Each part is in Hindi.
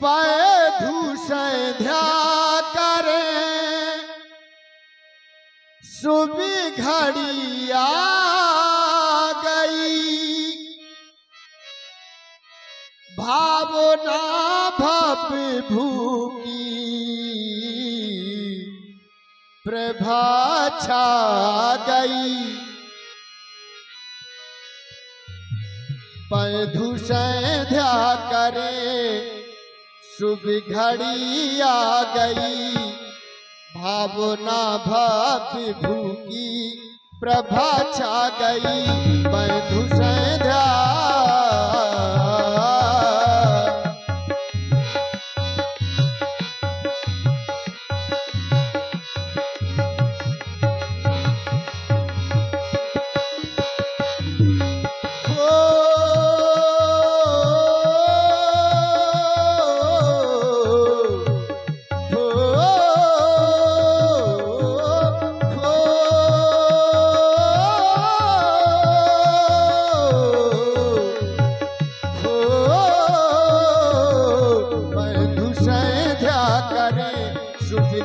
पैधु संध्या करे सुबह घड़ी आ गई। भावना भप भूकी प्रभा छा गई। पैधु संध्या करे सुबह घड़ी आ गई। भावना भप भूकी प्रभा छा गई। पैधु संध्या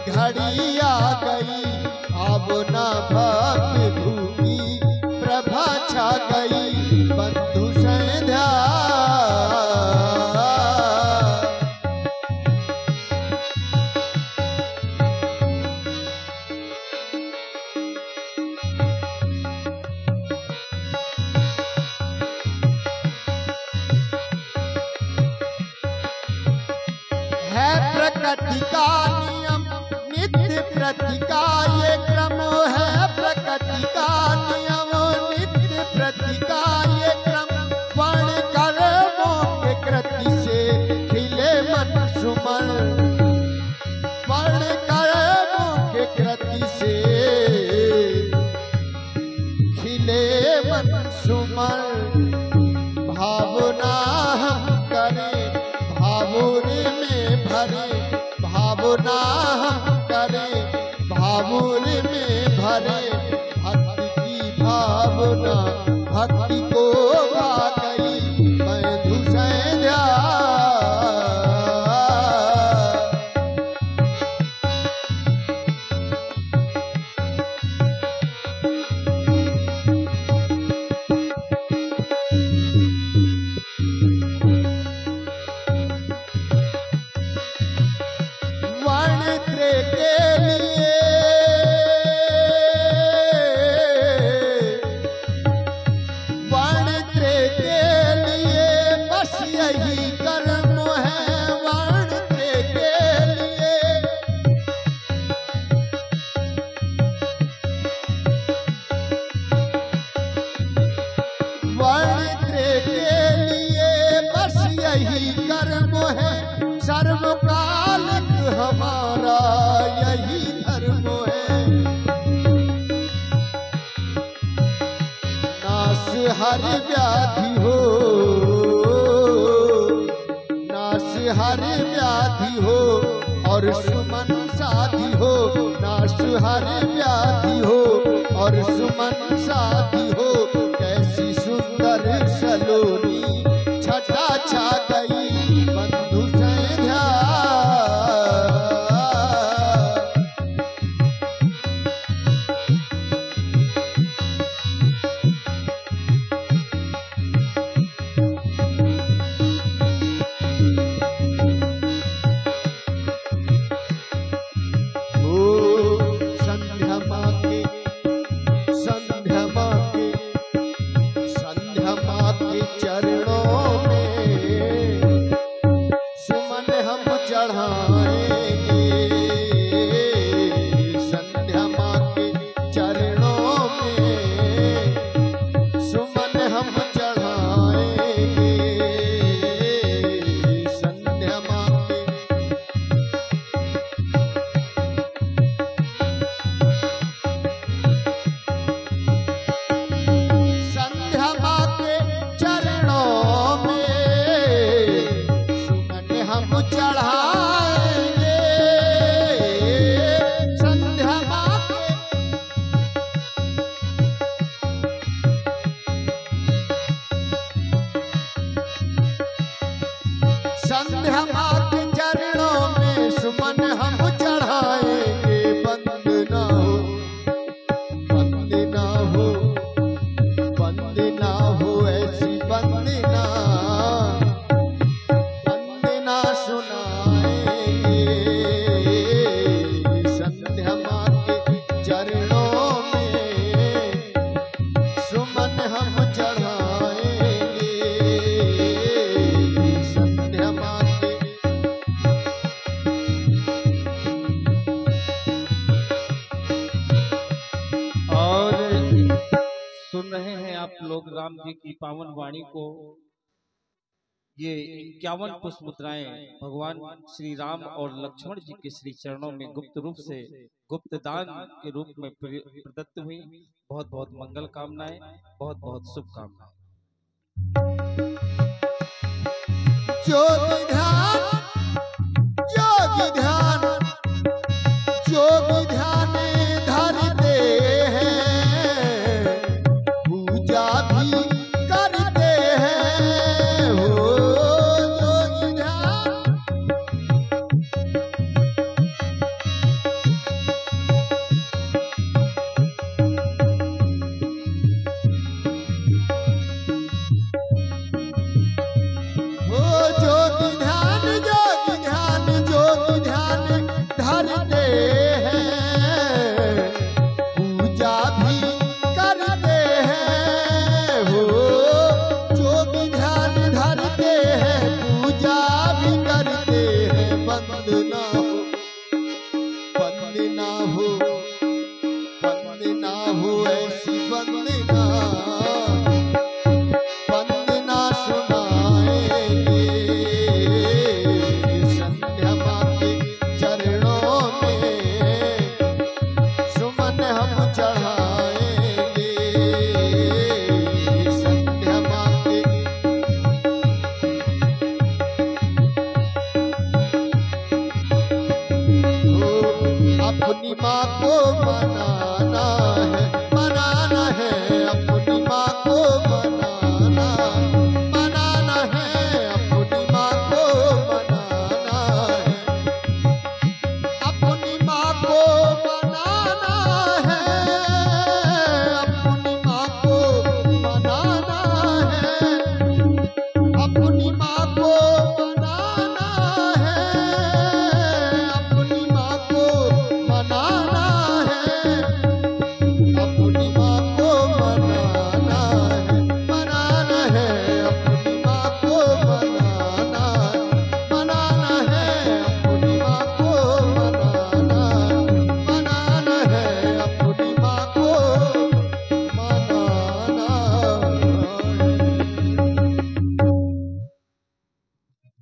घड़ी आ गई। भावना भप भूकी प्रभा छा गई। बंधु संध्या है प्रकृति का नियम नित्य प्रतिका ये क्रम है। प्रकृति का नियम नित्य प्रतिका ये क्रम। वर्ण कर्मों के कृति से खिले मन सुमन। वर्ण कर्मों के कृति से खिले मन सुमन। भावना हम करें भावुरी में भरे। भावना हम करें भावुरी में भरे। भक्ति की भावना भक्ति को गा गई। पैधु संध्या सर्वकालिक हमारा यही धर्म है। नाश हर व्याधि हो नाश हर व्याधि हो और सुमन साधि हो। नाश हर व्याधि हो और सुमन साधि हो। कैसी सुंदर सलोनी छटा छा गई। बंधु संध्या संध्या माँ के चरणों में सुमन हम चढ़ाएंगे। संध्या माँ के चरणों में सुमन हम चढ़ाएंगे। संध्या माँ के चरणों में सुमन हम चढ़ाएंगे। संध्या माँ के संध्या माँ के वंदना हो ऐसी वंदना, वंदना सुनाएंगे संध्या माँ के चरणों में, सुमन हम चढ़ाएंगे संध्या माँ के। और सुन रहे हैं आप लोग राम जी की पावन वाणी को। ये 51 पुष्प मुद्राएं भगवान श्री राम और लक्ष्मण जी के श्री चरणों में गुप्त रूप से गुप्त दान के रूप में प्रदत्त हुई। बहुत बहुत मंगल कामनाएं, बहुत बहुत शुभकामनाएं। जो ध्यान